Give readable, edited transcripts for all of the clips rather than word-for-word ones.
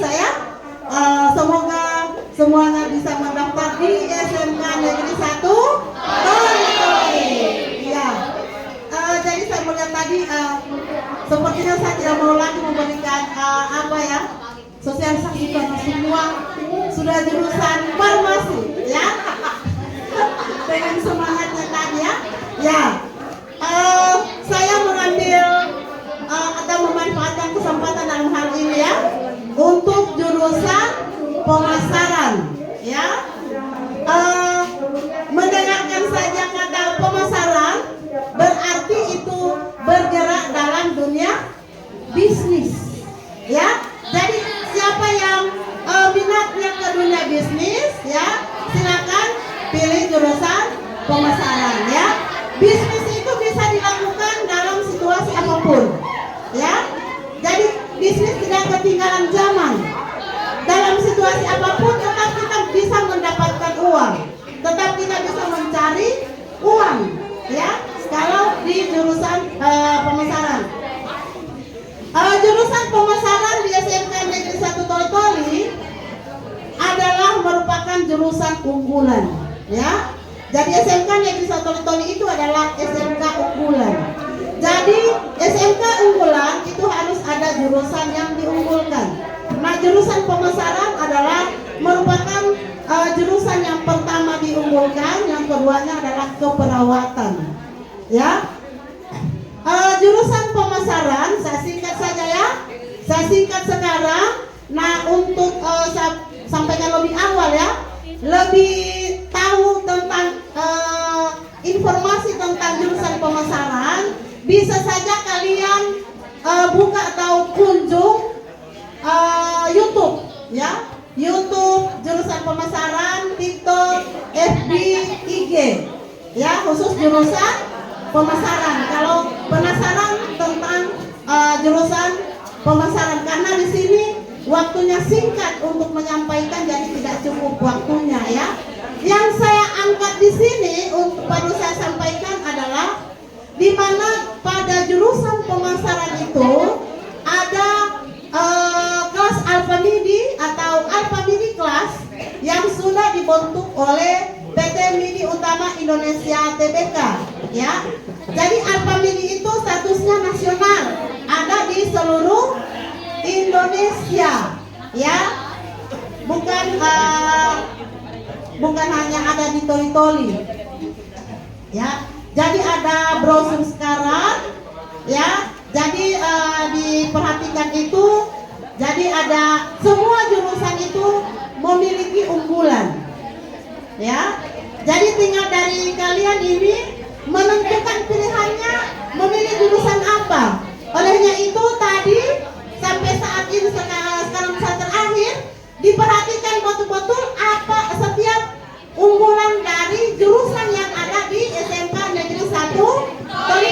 saya. Semoga semuanya bisa mendaftar di SMK Negeri 1 Toli. Ya. Jadi saya melihat tadi sepertinya saya tidak mau lagi memberikan sosialisasi karena semua sudah jurusan farmasi ya. Dengan semangatnya tadi ya. Ya. Saya mengambil atau memanfaatkan kesempatan dalam hal ini ya untuk jurusan pemasaran ya. Mendengarkan saja kata pemasaran berarti itu bergerak dalam dunia bisnis ya. Jadi siapa yang minatnya ke dunia bisnis ya, silakan pilih jurusan pemasaran ya. Bisnis itu bisa dilakukan dalam situasi apapun ya. Jadi bisnis tidak ketinggalan zaman. Dalam situasi apapun tetap kita bisa mendapatkan uang, tetap kita bisa mencari uang ya. Kalau di jurusan pemasaran, jurusan pemasaran di SMK Negeri 1 Toli adalah merupakan jurusan unggulan ya. Jadi SMK Negeri 1 Toli itu adalah SMK unggulan. Jadi SMK unggulan itu harus ada jurusan yang diunggulkan. Nah, jurusan pemasaran adalah merupakan jurusan yang pertama diunggulkan, yang keduanya adalah keperawatan. Ya, jurusan pemasaran saya singkat saja ya. Saya singkat sekarang. Nah, untuk sampaikan lebih awal ya, lebih tahu tentang informasi tentang jurusan pemasaran, bisa saja kalian buka atau kunjung YouTube ya. YouTube jurusan pemasaran, TikTok, FB, IG ya, khusus jurusan pemasaran. Kalau penasaran tentang jurusan pemasaran, karena di sini waktunya singkat untuk menyampaikan, jadi tidak cukup waktunya ya. Yang saya angkat di sini untuk baru saya sampaikan adalah di mana pada jurusan pemasaran itu ada kelas Alpha Midi atau Alpha Midi kelas yang sudah dibentuk oleh PT Midi Utama Indonesia Tbk ya. Jadi Alpha Midi itu statusnya nasional, ada di seluruh Indonesia ya, bukan hanya ada di Toli ya. Jadi ada brosur sekarang ya. Jadi diperhatikan itu, jadi ada semua jurusan itu memiliki unggulan ya. Jadi tinggal dari kalian ini menentukan pilihannya memilih jurusan apa. Olehnya itu tadi sampai saat ini sekarang saat terakhir diperhatikan betul-betul apa setiap unggulan dari jurusan yang ada di SMK Negeri 1 Toli.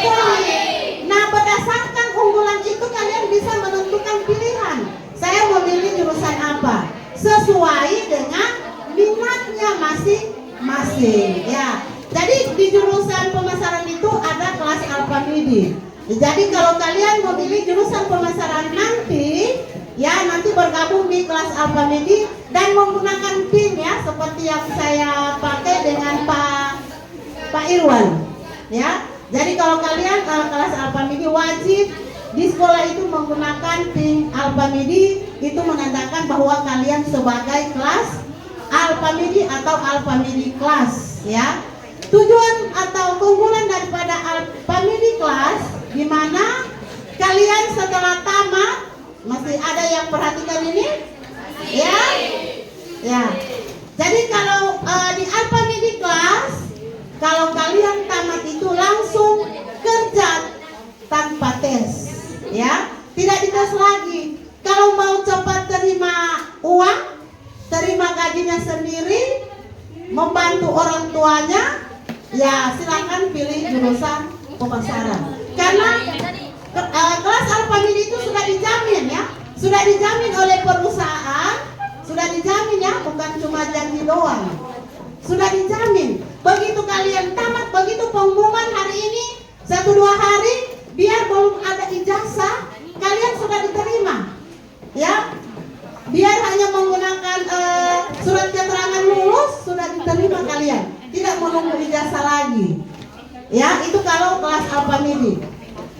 Nah, berdasarkan unggulan itu kalian bisa menentukan pilihan. Saya memilih jurusan apa sesuai dengan minatnya masing-masing ya. Jadi di jurusan pemasaran itu ada kelas Alpha Midi. Jadi kalau kalian memilih jurusan pemasaran nanti ya, nanti bergabung di kelas Alpha Midi dan menggunakan PIN ya, seperti yang saya pakai dengan Pak Irwan ya. Jadi kalau kalian kelas Alpha Midi wajib di sekolah itu menggunakan PIN Alpha Midi, itu menandakan bahwa kalian sebagai kelas Alpha Midi atau Alpha Midi kelas ya. Tujuan atau keunggulan daripada Alpha Midi kelas, di mana kalian setelah tamat, masih ada yang perhatikan ini ya. Ya. Jadi kalau di Alpha Midi kelas, kalau kalian tamat itu langsung kerja tanpa tes ya, tidak dites lagi. Kalau mau cepat terima uang, terima gajinya sendiri, membantu orang tuanya, ya silakan pilih jurusan pemasaran. Karena kelas Alpha Midi itu sudah dijamin ya, sudah dijamin oleh perusahaan, sudah dijamin ya, bukan cuma janji doang, sudah dijamin. Begitu kalian tamat, begitu pengumuman hari ini 1-2 hari, biar belum ada ijazah, kalian sudah diterima ya. Biar hanya menggunakan surat keterangan lulus sudah diterima kalian, tidak menunggu ijazah lagi. Ya, itu kalau kelas Alpamidi.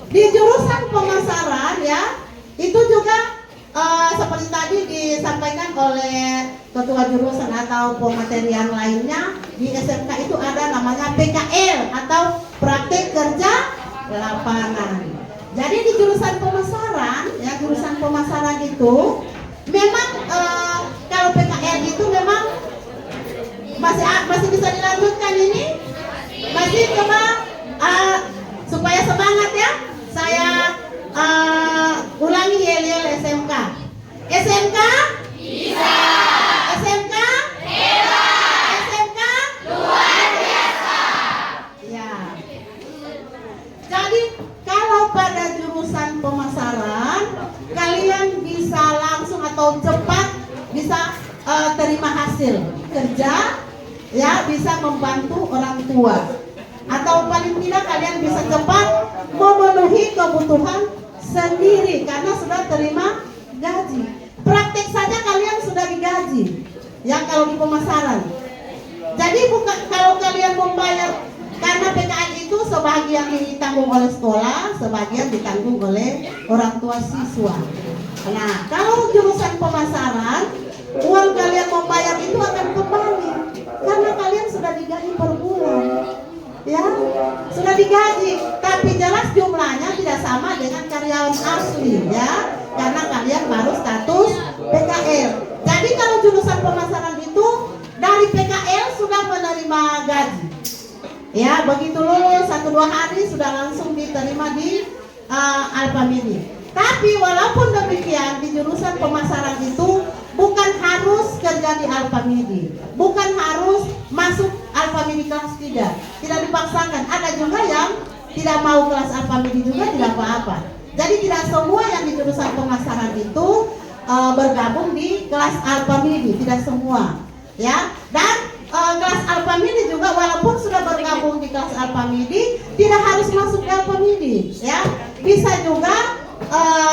Di jurusan pemasaran ya, itu juga seperti tadi disampaikan oleh ketua jurusan atau pemateri yang lainnya, di SMK itu ada namanya PKL atau praktek kerja lapangan. Jadi di jurusan pemasaran ya, jurusan pemasaran itu memang kalau PKL itu memang masih bisa dilanjutkan ini, masih coba supaya semangat ya. Saya ulangi yel-yel SMK. SMK bisa. SMK hebat. SMK luar biasa. Ya. Jadi kalau pada jurusan pemasaran kalian bisa langsung atau cepat bisa terima hasil kerja ya, bisa membantu orang tua. Atau paling tidak kalian bisa cepat memenuhi kebutuhan sendiri karena sudah terima gaji. Praktek saja kalian sudah digaji ya kalau di pemasaran. Jadi bukan kalau kalian membayar, karena PKL itu sebagian ditanggung oleh sekolah, sebagian ditanggung oleh orang tua siswa. Nah, kalau jurusan pemasaran, uang kalian membayar itu akan kembali karena kalian sudah digaji per bulan. Ya, sudah digaji, tapi jelas jumlahnya tidak sama dengan karyawan asli ya, karena kalian baru status PKL. Jadi kalau jurusan pemasaran itu dari PKL sudah menerima gaji. Ya, begitu lulus 1-2 hari sudah langsung diterima di Alpamidi. Tapi walaupun demikian di jurusan pemasaran itu bukan harus kerja di Alpamidi, bukan harus masuk Alpamidi kelas 3, tidak dipaksakan. Ada juga yang tidak mau kelas Alpamidi juga tidak apa-apa. Jadi tidak semua yang di jurusan pemasaran itu bergabung di kelas Alpamidi, tidak semua. Ya, dan kelas Alpamidi juga walaupun sudah bergabung di kelas Alpamidi tidak harus masuk ke Alpamidi. Ya, bisa juga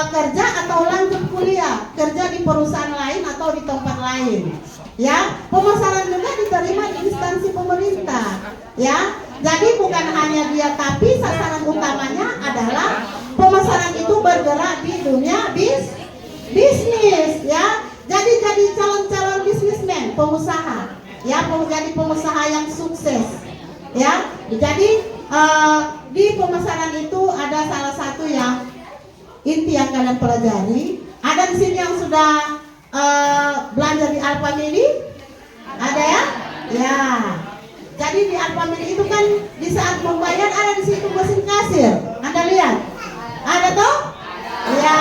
kerja atau lanjut kuliah, kerja di perusahaan lain atau di tempat lain. Ya, pemasaran juga diterima di instansi pemerintah. Ya, jadi bukan hanya dia, tapi sasaran utamanya adalah pemasaran itu bergerak di dunia bisnis. Ya, jadi calon-calon bisnismen, pengusaha. Ya, menjadi pengusaha yang sukses. Ya, jadi di pemasaran itu ada salah satu yang inti yang kalian pelajari. Ada di sini yang sudah belajar di Alpamidi? Ada ya? Ya. Jadi di Alpamidi itu kan di saat membayar ada di situ mesin kasir. Anda lihat? Ada toh? Ya,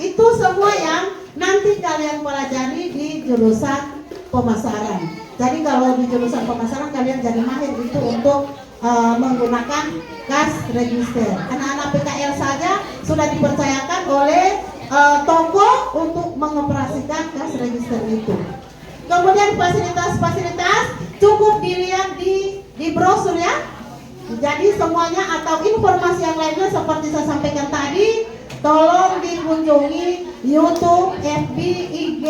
itu semua yang nanti kalian pelajari di jurusan pemasaran. Jadi kalau di jurusan pemasaran kalian jadi mahir itu untuk menggunakan cash register. Anak-anak PKL saja sudah dipercayakan oleh toko untuk mengoperasikan cash register itu. Kemudian fasilitas-fasilitas cukup dilihat di brosur ya. Jadi semuanya atau informasi yang lainnya seperti saya sampaikan tadi, tolong dikunjungi YouTube, FB, IG,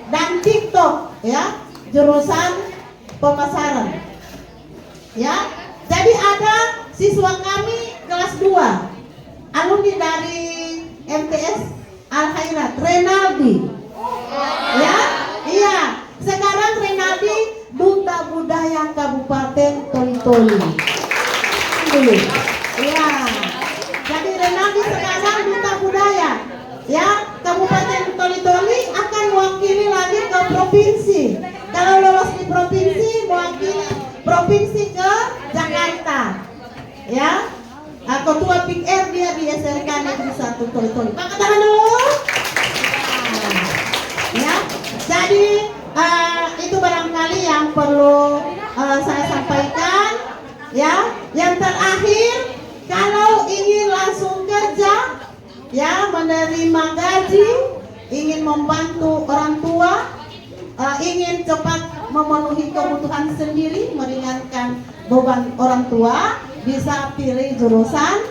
dan TikTok ya, jurusan pemasaran. Ya, jadi ada siswa kami kelas 2, alumni dari MTS Al Khairat, Renaldi. Ya, iya. Sekarang Renaldi Duta Budaya Kabupaten Toli-Toli. Ya. Jadi Renaldi sekarang Duta Budaya. Ya, Kabupaten Toli-Toli akan mewakili lagi ke provinsi. Kalau lolos di provinsi, mewakili provinsi ke Jakarta. Ya. Ketua Big Air dia di SMK Negeri 1 Toli-Toli. Angkat tangan dulu. Ya. Jadi itu barangkali yang perlu saya sampaikan. Ya. Yang terakhir, kalau ingin langsung kerja, ya, menerima gaji, ingin membantu orang tua, ingin cepat memenuhi kebutuhan sendiri, meringankan beban orang tua, bisa pilih jurusan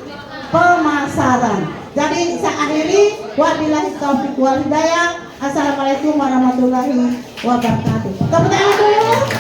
pemasaran. Jadi saya akhiri, wabillahi taufiq wal hidayah. Assalamualaikum warahmatullahi wabarakatuh. Tepuk tangan dulu.